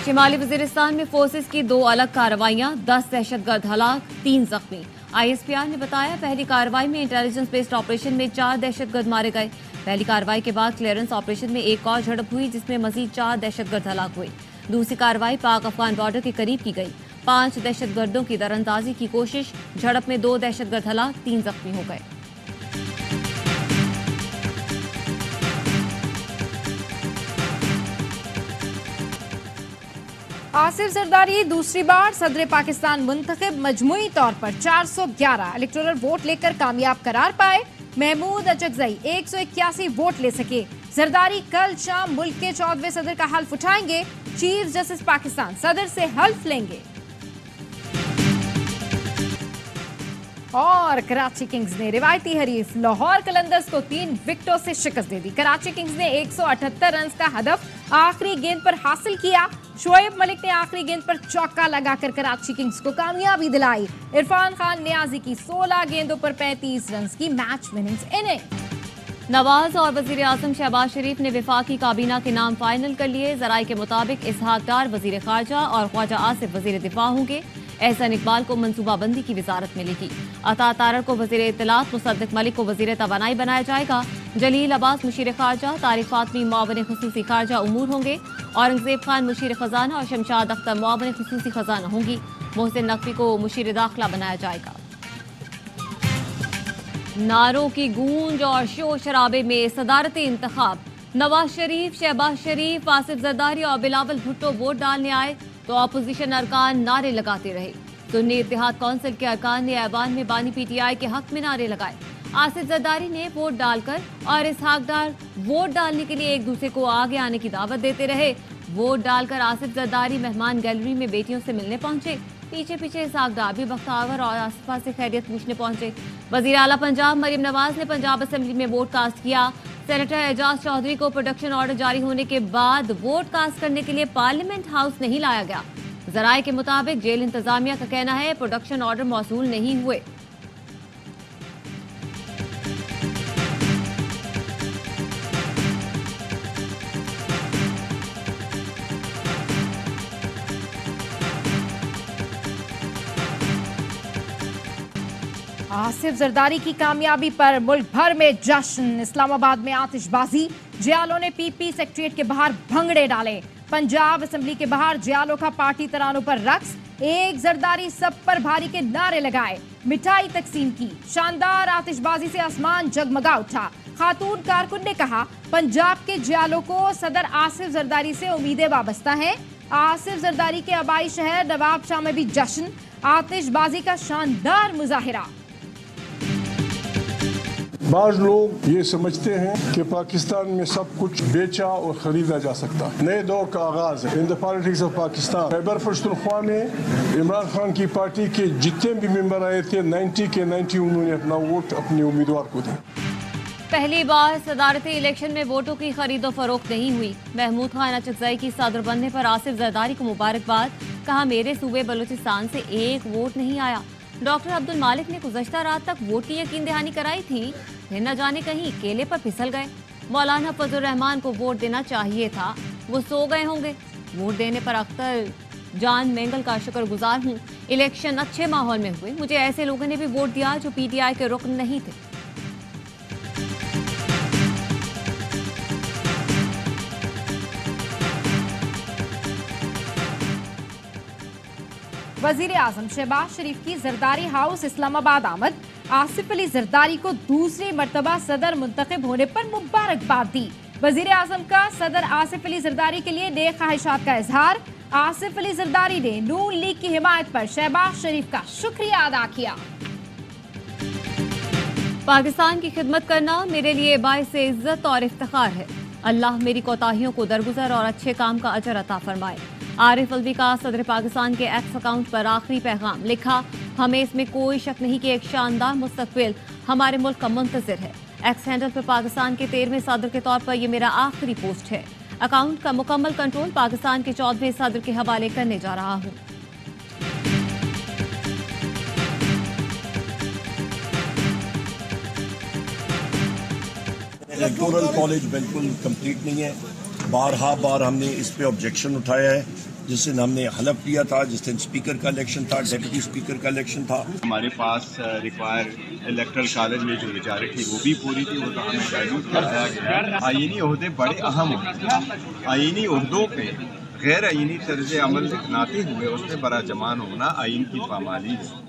शिमाली वजीरिस्तान में फोर्सेस की 2 अलग कार्रवाइयां, 10 दहशतगर्द हलाक, 3 जख्मी। ISPR ने बताया पहली कार्रवाई में इंटेलिजेंस बेस्ड ऑपरेशन में 4 दहशतगर्द मारे गए। पहली कार्रवाई के बाद क्लियरेंस ऑपरेशन में एक और झड़प हुई जिसमें मजीद 4 दहशतगर्द हलाक हुए। दूसरी कार्रवाई पाक अफगान बॉर्डर के करीब की गई। 5 दहशतगर्दों की दरअंदाजी की कोशिश, झड़प में 2 दहशतगर्द हलाक, 3 जख्मी हो गए। आसिफ जरदारी दूसरी बार सदर पाकिस्तान मुंतखब, मजमूई तौर पर 411 इलेक्टोरल वोट लेकर कामयाब करार पाए। महमूद अचकजई 181 वोट ले सके। जरदारी कल शाम मुल्क के 14वें सदर का हल्फ उठाएंगे। चीफ जस्टिस पाकिस्तान सदर से हल्फ लेंगे। और कराची किंग्स ने रिवायती हरीफ लाहौर कलंदर्स को 3 विकेटों से शिकस्त दे दी। कराची किंग्स ने 178 रन का हदफ आखिरी गेंद पर हासिल किया। शोएब मलिक ने आखिरी गेंद पर चौका लगाकर कराची किंग्स को कामयाबी दिलाई। इरफान खान नियाजी की 16 गेंदों पर 35 रन की मैच विनिंग इनिंग। नवाज और वजीर आजम शहबाज शरीफ ने विफाकी काबीना के नाम फाइनल कर लिए। जराये के मुताबिक इसहाक डार वजीर खारजा और ख्वाजा आसिफ वजीर दिफा होंगे। एहसन इकबाल को मनसूबाबंदी की वजारत मिलेगी। अता तारर को वजीर इत्तलात, मुसद्दिक मलिक को वजीर तवानाई बनाया जाएगा। जलील अब्बास मुशीर खारजा, तारिक फातमी मुआवन खुसूसी खारजा उमूर होंगे। औरंगजेब खान मुशीर खजाना और शमशाद अख्तर मुआवन खुसूसी खजाना होंगी। मोहसिन नकवी को मुशीर दाखिला बनाया जाएगा। नारों की गूंज और शोर शराबे में सदारती इंतखाब। नवाज शरीफ, शहबाज शरीफ, आसिफ जरदारी और बिलावल भुट्टो वोट डालने आए तो अपोजिशन अरकान नारे लगाते रहे। सुन्नी इत्तेहाद काउंसिल के अरकान ने ऐवान में बानी PTI के हक में नारे लगाए। आसिफ जरदारी ने वोट डालकर और इसहाक डार वोट डालने के लिए एक दूसरे को आगे आने की दावत देते रहे। वोट डालकर आसिफ जरदारी मेहमान गैलरी में बेटियों से मिलने पहुंचे। पीछे पीछे इसहाक डार भी बख्तावर और आसिफा से खैरियत पूछने पहुंचे। वजीर आला पंजाब मरियम नवाज ने पंजाब असेंबली में वोट कास्ट किया। सेनेटर एजाज चौधरी को प्रोटेक्शन ऑर्डर जारी होने के बाद वोट कास्ट करने के लिए पार्लियामेंट हाउस नहीं लाया गया। जराये के मुताबिक जेल इंतजामिया का कहना है प्रोटेक्शन ऑर्डर मौसूल नहीं हुए। आसिफ जरदारी की कामयाबी पर मुल्क भर में जश्न। इस्लामाबाद में आतिशबाजी, जियालों ने PP सेक्रेटरीट के बाहर भंगड़े डाले। पंजाब असेंबली के बाहर जियालों का पार्टी तरानों पर रक्स। एक जरदारी सब पर भारी के नारे लगाए। मिठाई तकसीम की। शानदार आतिशबाजी से आसमान जगमगा उठा। खातून कारकुन ने कहा पंजाब के जियालों को सदर आसिफ जरदारी से उम्मीदें वाबस्ता हैं। आसिफ जरदारी के आबाई शहर नवाब शाह में भी जश्न, आतिशबाजी का शानदार मुजाहिरा। बाज लोग ये समझते हैं कि पाकिस्तान में सब कुछ बेचा और खरीदा जा सकता है। नए दौर का आगाज है in the politics of Pakistan. Khyber Pakhtunkhwa में इमरान खान की पार्टी के जितने भी मेंबर आए थे 90 के 90 उन्होंने अपना वोट अपने उम्मीदवार को दिया। पहली बार सदारती इलेक्शन में वोटों की खरीदो फरोख्त नहीं हुई। महमूद खान अचकजई की सदर बनने पर आसिफ जरदारी को मुबारकबाद। कहा मेरे सूबे बलूचिस्तान से एक वोट नहीं आया। डॉक्टर अब्दुल मालिक ने गुज़श्ता रात तक वोट की यकीन दहानी कराई थी, फिर न जाने कहीं केले पर फिसल गए। मौलाना फजल रहमान को वोट देना चाहिए था, वो सो गए होंगे। वोट देने पर अख्तर जान मेंगल का शुक्रगुजार हूँ। इलेक्शन अच्छे माहौल में हुए। मुझे ऐसे लोगों ने भी वोट दिया जो PTI के रुकन नहीं थे। वजीर आजम शहबाज शरीफ की जरदारी हाउस इस्लामाबाद आमद। आसिफ अली जरदारी को दूसरी मर्तबा सदर मुंतखब होने पर मुबारकबाद दी। वजीर आजम का सदर आसिफ अली जरदारी के लिए नेक ख्वाहिशात का इजहार। आसिफ अली जरदारी ने नून लीग की हिमायत पर शहबाज शरीफ का शुक्रिया अदा किया। पाकिस्तान की खिदमत करना मेरे लिए बाइस इज्जत और इफ्तिखार है। अल्लाह मेरी कोताहियों को दरगुजर और अच्छे काम का अजर अता फरमाए। आरिफ अलवी का सदर पाकिस्तान के एक्स अकाउंट पर आखिरी पैगाम लिखा, हमें इसमें कोई शक नहीं कि एक शानदार मुस्तकबिल हमारे मुल्क का मुंतज़िर है। एक्स हैंडल पर पाकिस्तान के 13वें सदर के तौर पर यह मेरा आखिरी पोस्ट है। अकाउंट का मुकम्मल कंट्रोल पाकिस्तान के 14वें सदर के हवाले करने जा रहा हूँ। इलेक्टोरल कॉलेज बिल्कुल कंप्लीट नहीं है। बार हमने इस पे ऑब्जेक्शन उठाया है जिस दिन हमने हलफ लिया था, जिस दिन स्पीकर का इलेक्शन था, डेप्यूटी स्पीकर का इलेक्शन था। हमारे पास रिक्वायर इलेक्टरल कॉलेज में जो मेजॉरिटी वो भी पूरी थी, वो तो हमें डायल्यूट कराया गया। आईनी ओहदे बड़े अहम होते हैं, आईनी ओहदों पे गैर आईनी तर्ज अमल अपनाते हुए उस पर बड़ा जमान होना आइन की पामाली है।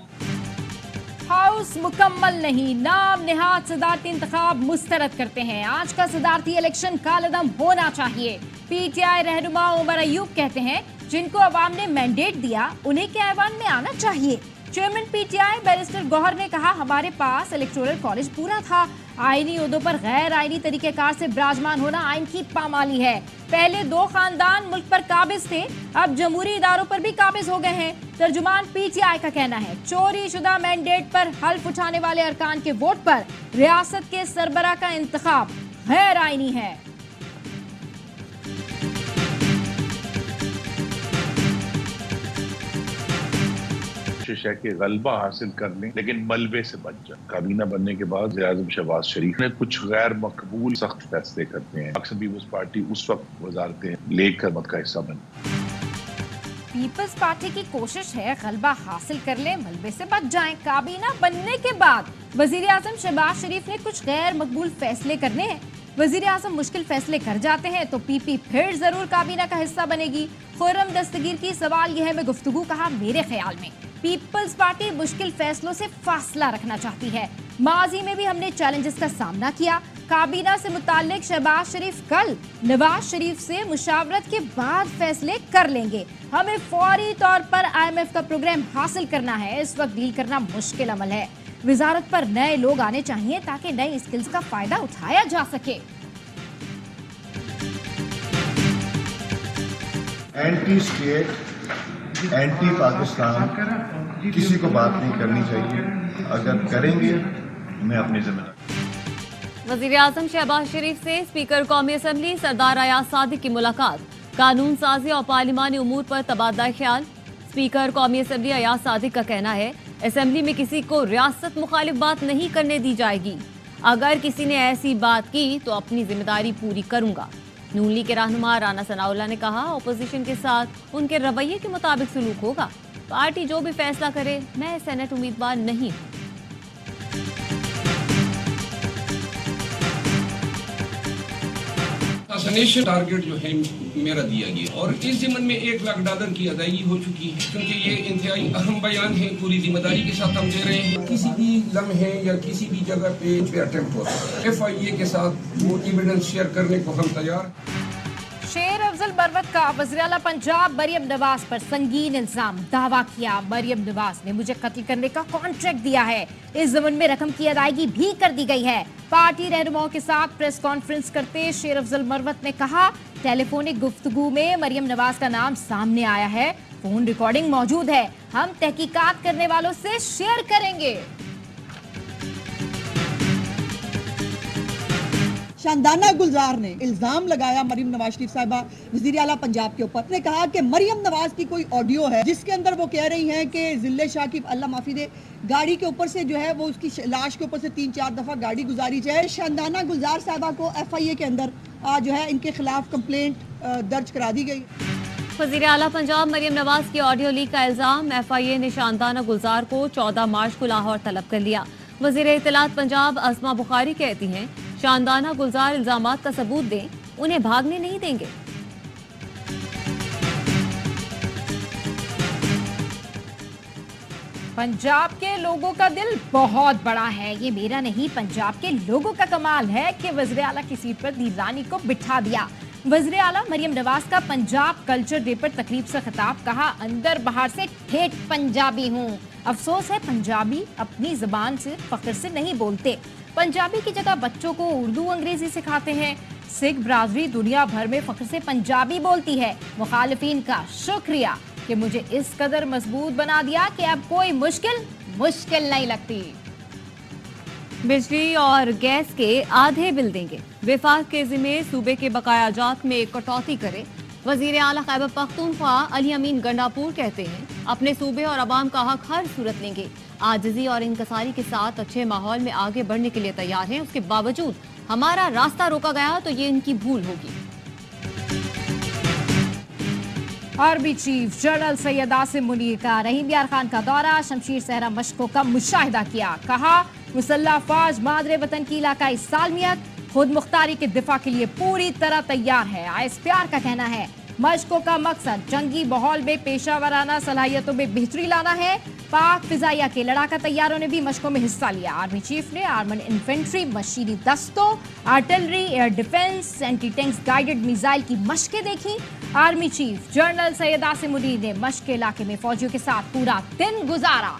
हाउस मुकम्मल नहीं, नाम निहाद सदारती इंतखाब मुस्तरद करते हैं। आज का सदारती इलेक्शन कालअदम होना चाहिए। पीटीआई रहनुमा उमर अयूब कहते हैं जिनको अवाम ने मैंडेट दिया उन्हें के ऐवान में आना चाहिए। चेयरमैन पीटीआई बैरिस्टर गौहर ने कहा हमारे पास इलेक्टोरल कॉलेज पूरा था। आईनी ओहदों पर गैर आईनी तरीकेकार से विराजमान होना आइन की पामाली है। पहले 2 खानदान मुल्क पर काबिज थे, अब जमहूरी इदारों पर भी काबिज हो गए हैं। तर्जुमान पीटीआई का कहना है चोरी शुदा मैंडेट पर हल्फ उठाने वाले अरकान के वोट पर रियासत के सरबरा का इंतखाब गैर आईनी है। कोशिश है कि गलबा हासिल कर लें, लेकिन मलबे से बच जाए। काबीना बनने के बाद वज़ीर-ए-आज़म शहबाज शरीफ ने कुछ गैर मकबूल सख्त फैसले करते हैं। अक्सर पीपल्स पार्टी उस वक्त वजारतें लेकर मत का हिस्सा बने। पीपल्स पार्टी की कोशिश है गलबा हासिल कर ले, मलबे से बच जाएं। काबीना बनने के बाद वज़ीर-ए-आज़म शहबाज शरीफ ने कुछ गैर मकबूल फैसले करने हैं। वज़ीर-ए-आज़म मुश्किल फैसले कर जाते हैं तो पीपी फिर जरूर काबीना का हिस्सा बनेगी। खुर्रम दस्तगीर की सवाल यह है में गुफ्तगू कहा मेरे ख्याल में पीपल्स पार्टी मुश्किल फैसलों से फासला रखना चाहती है। माजी में भी हमने चैलेंजेस का सामना किया। काबीना से मुताल्लिक शहबाज शरीफ कल नवाज शरीफ से मुशावरत के बाद फैसले कर लेंगे। हमें फौरी तौर पर IMF का प्रोग्राम हासिल करना है। इस वक्त डील करना मुश्किल अमल है। वजारत पर नए लोग आने चाहिए ताकि नई स्किल्स का फायदा उठाया जा सके। एंटी स्टेट, एंटी पाकिस्तान किसी को बात नहीं करनी चाहिए। अगर करेंगे मैं अपनी जिम्मेदारी। वज़ीर-ए-आज़म शहबाज शरीफ से स्पीकर कौमी असम्बली सरदार अयाज सादिक की मुलाकात। कानून साजी और पार्लिमानी उमूर पर तबादला ख्याल। स्पीकर कौमी असम्बली अयाज सादिक का कहना है असम्बली में किसी को रियासत मुखालिफ बात नहीं करने दी जाएगी। अगर किसी ने ऐसी बात की तो अपनी जिम्मेदारी पूरी करूंगा। नून लीग के रहनुमा राना सनाउल्लाह ने कहा अपोजिशन के साथ उनके रवैये के मुताबिक सलूक होगा। पार्टी जो भी फैसला करे, मैं सेनेट उम्मीदवार नहीं हूं। असनेशन टारगेट जो है मेरा दिया गया और इस ज़िम्मन में $1,00,000 की अदायगी हो चुकी है, क्योंकि ये इंतहाई अहम बयान है। पूरी जिम्मेदारी के साथ हम दे रहे हैं। किसी भी लम्हे या किसी भी जगह पे अटेम्प्ट हो FIA के साथ वो एविडेंस शेयर करने को हम तैयार। शेर अफजल मरवत का वज़ीर आला पंजाब मरियम नवाज पर संगीन इल्जाम। दावा किया मरियम नवाज ने मुझे कत्ल करने का कॉन्ट्रैक्ट दिया है। इस ज़मन में रकम की अदायगी भी कर दी गई है। पार्टी रहनुमाओं के साथ प्रेस कॉन्फ्रेंस करते शेर अफजल मरवत ने कहा टेलीफोनिक गुफ्तगू में मरियम नवाज का नाम सामने आया है। फोन रिकॉर्डिंग मौजूद है। हम तहकीकात करने वालों से शेयर करेंगे। शानदाना गुलजार ने इल्जाम लगाया मरियम नवाज शरीफ साहिबा वज़ीर आला पंजाब के ऊपर। ने कहा कि मरियम नवाज की कोई ऑडियो है जिसके अंदर वो कह रही हैं कि जिले शाह की अल्लाह माफी दे गाड़ी के ऊपर से जो है वो उसकी लाश के ऊपर से 3-4 दफा गाड़ी गुजारी जाए। शानदाना गुलजार साहिबा को FIA के अंदर जो है इनके खिलाफ कंप्लेंट दर्ज करा दी गई। वज़ीर आला पंजाब मरियम नवाज की ऑडियो लीक का इल्जाम। FIA ने शानदाना गुलजार को 14 मार्च को लाहौर तलब कर लिया। वज़ीर इत्तलात पंजाब अज़मा बुखारी कहती हैं शानदाना गुलजार इल्जामात का सबूत दें, उन्हें भागने नहीं देंगे। पंजाब के लोगों का दिल बहुत बड़ा है। ये मेरा नहीं, पंजाब के लोगों का कमाल है कि वज़ीर आला की सीट पर दीवानी को बिठा दिया। वज़ीर आला मरियम नवाज का पंजाब कल्चर डे पर तकरीब से खिताब। कहा अंदर बाहर से ठेठ पंजाबी हूँ। अफसोस है पंजाबी अपनी ज़बान से फख्र से नहीं बोलते। पंजाबी की जगह बच्चों को उर्दू अंग्रेजी सिखाते हैं। सिख बरादरी दुनिया भर में फख्र से पंजाबी बोलती है। मुखालिफिन का शुक्रिया कि मुझे इस कदर मजबूत बना दिया कि अब कोई मुश्किल नहीं लगती। बिजली और गैस के आधे बिल देंगे। विफाक के जिम्मे सूबे के बकायाजात में कटौती करे। वजीर आला खैबर पख्तूनख्वा अली अमीन गंडापुर कहते हैं अपने सूबे और अवाम का हक हर सूरत लेंगे। आजिजी और इनकसारी के साथ अच्छे माहौल में आगे बढ़ने के लिए तैयार हैं। उसके बावजूद हमारा रास्ता रोका गया तो ये इनकी भूल होगी। Army chief general Syed Asim Munir का रहीम यार खान का दौरा, शमशीर सहरा मशकों का मुशाहिदा किया। कहा मुसल्लह फौज मादरे वतन की इलाकाई सालमियत, खुद मुख्तारी के दिफा के लिए पूरी तरह तैयार है। ISPR का कहना है मशकों का मकसद जंगी माहौल में पेशावराना सलाहियतों में बेहतरी लाना है। पाक फिजाइया के लड़ाका तैयारों ने भी मशकों में हिस्सा लिया। आर्मी चीफ ने आर्मन इन्फेंट्री, मशीनी दस्तों, artillery, air defence, anti tanks guided missile की मशकें देखी। Army chief general Syed Asim Munir ने मशक इलाके में फौजियों के साथ पूरा दिन गुजारा।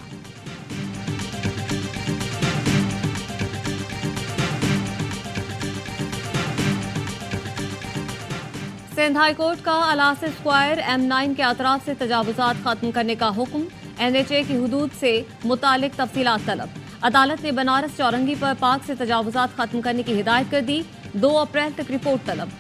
सिंध हाई कोर्ट का अलासे स्क्वायर M9 के अतराफ से तजावुजात खत्म करने का हुक्म, NHA की हुदूद से मुतालिक तफसीलात तलब। अदालत ने बनारस चौरंगी पर पाक से तजावुजात खत्म करने की हिदायत कर दी। 2 अप्रैल तक रिपोर्ट तलब।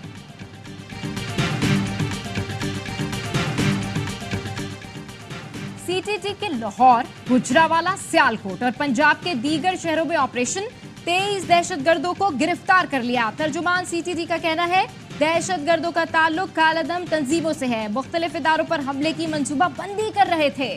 CTT के लाहौर, गुजरावाला, सियालकोट और पंजाब के दीगर शहरों में ऑपरेशन, 23 दहशतगर्दों को गिरफ्तार कर लिया। तर्जुमान CTT का कहना है दहशतगर्दों का ताल्लुक कालादम तंजीमों से है, मुख्तलिफ इदारों पर हमले की मंसूबा बंदी कर रहे थे।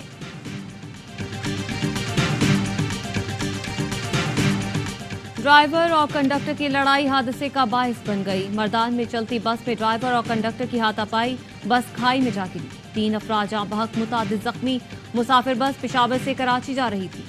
ड्राइवर और कंडक्टर की लड़ाई हादसे का बाइस बन गई। मर्दान में चलती बस में ड्राइवर और कंडक्टर की हाथापाई, बस खाई में जा गिरी। 3 अफराद जहां बहक, मुतादिद जख्मी। मुसाफिर बस पेशावर से कराची जा रही थी।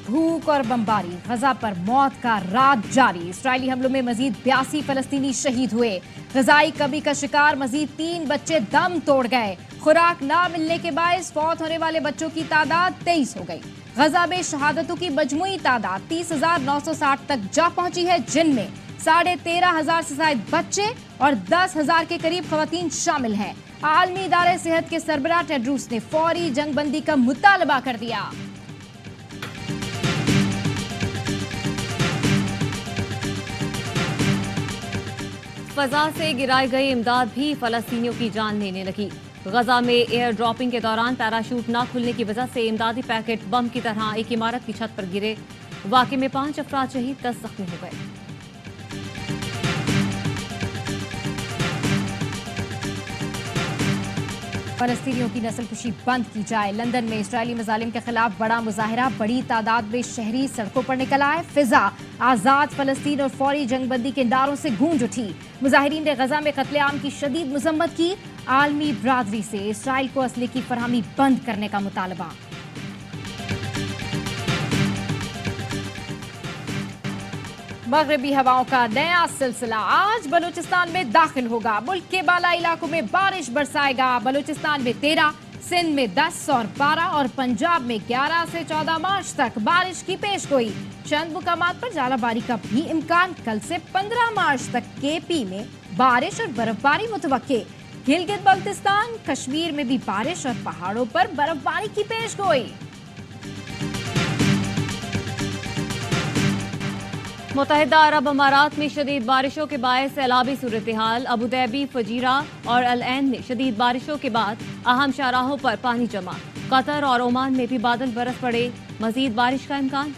भूख और बमबारी, गजा पर मौत का रात जारी। इस्राएली हमलों में मजीद 82 फलस्तीनी शहीद हुए। गजाई कमी का शिकार मजीद 3 बच्चे दम तोड़ गए। खुराक ना मिलने के बायस फौत होने वाले बच्चों की तादाद 23 हो गई। गजा में शहादतों की मजमूई तादाद 30,960 तक जा पहुंची है, जिनमें 13,500 से ज्यादा बच्चे और 10,000 के करीब खवातीन शामिल हैं। आलमी इदारे सेहत के सरबराह टेड्रूस ने फौरी जंगबंदी का मुतालबा कर दिया। फजा से गिराई गई इमदाद भी फलस्तीनियों की जान लेने लगी। गजा में एयर ड्रॉपिंग के दौरान पैराशूट न खुलने की वजह से इमदादी पैकेट बम की तरह एक इमारत की छत पर गिरे। वाक़े में 5 अफराद शहीद, 10 जख्मी हो गए। फलस्तीनियों की नस्लकुशी बंद की जाए। लंदन में इस्राएली मजालिम के खिलाफ बड़ा मुजाहिरा, बड़ी तादाद में शहरी सड़कों पर निकल आए। फिजा आजाद फलस्तीन और फौरी जंगबंदी के नारों से गूंज उठी। मुजाहिरीन ने गजा में कत्लेआम की शदीद मजम्मत की। आलमी बरादरी से इसराइल को असले की फरहमी बंद करने का मुतालबा। मगरबी हवाओं का नया सिलसिला आज बलूचिस्तान में दाखिल होगा। मुल्क के बाला इलाकों में बारिश बरसाएगा। बलूचिस्तान में 13, सिंध में 10 और 12 और पंजाब में 11 से 14 मार्च तक बारिश की पेशगोई। चंद मुकामात पर जालाबारी का भी इम्कान। कल से 15 मार्च तक KP में बारिश और बर्फबारी मुतवक्के। गिलगित बल्तिस्तान, कश्मीर में भी बारिश और पहाड़ों पर बर्फबारी की पेशगोई। मुत्तहिदा अरब अमारात में शदीद बारिशों के बायस सैलाबी सूरत हाल। अबू धाबी, फजीरा और अल ऐन में शदीद बारिशों के बाद अहम शाहराहों पर पानी जमा। कतर और ओमान में भी बादल बरस पड़े, मजीद बारिश का इम्कान।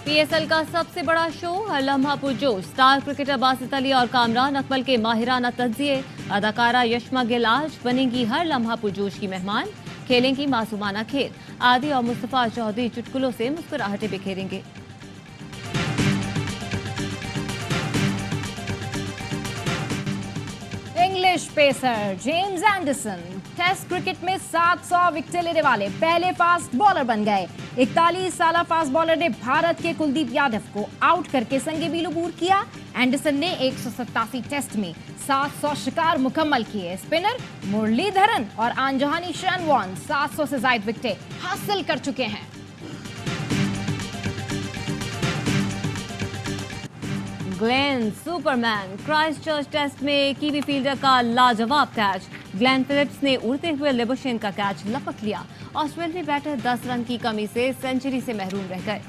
PSL का सबसे बड़ा शो हर लम्हा पुरजोश। स्टार क्रिकेटर बासित अली और कामरान अकमल के माहिराना तज्जिए। अदाकारा यशमा गिल आज बनेंगी हर लम्हा पुरजोश की मेहमान। खेलेंगी मासूमाना खेल। आदि और मुस्तफा चौधरी चुटकुलों से मुस्कुराहटें बिखेरेंगे। English pacer James Anderson test cricket में 700 विकेटें लेने वाले पहले फास्ट बॉलर बन गए। 41 साला फास्ट बॉलर ने भारत के कुलदीप यादव को आउट करके संगे बिलूबूर किया। एंडरसन ने 187 टेस्ट में 700 शिकार मुकम्मल किए। स्पिनर मुरलीधरन और आंजहानी शनवान 700 से ज्यादा विकेटें हासिल कर चुके हैं। ग्लेन सुपरमैन क्राइस्टचर्च टेस्ट में कीवी फील्डर का लाजवाब कैच। ग्लेन फिलिप्स ने उड़ते हुए लिबुशेन का कैच लपक लिया। ऑस्ट्रेलियाई बैटर 10 रन की कमी से सेंचुरी से महरूम रह गए।